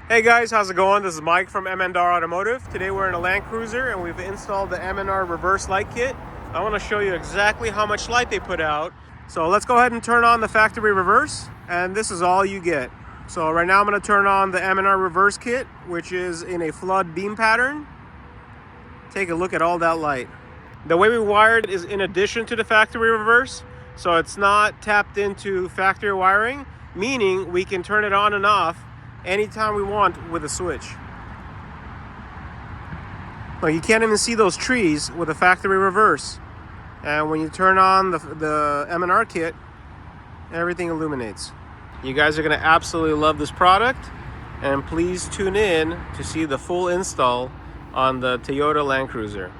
Hey guys, how's it going? This is Mike from M&R Automotive. Today we're in a Land Cruiser and we've installed the M&R reverse light kit. I want to show you exactly how much light they put out. So let's go ahead and turn on the factory reverse, and this is all you get. So right now I'm going to turn on the M&R reverse kit, which is in a flood beam pattern. Take a look at all that light. The way we wired it is in addition to the factory reverse, so it's not tapped into factory wiring, meaning we can turn it on and off anytime we want with a switch. Well, you can't even see those trees with a factory reverse. And when you turn on the M&R kit, everything illuminates. You guys are going to absolutely love this product. And please tune in to see the full install on the Toyota Land Cruiser.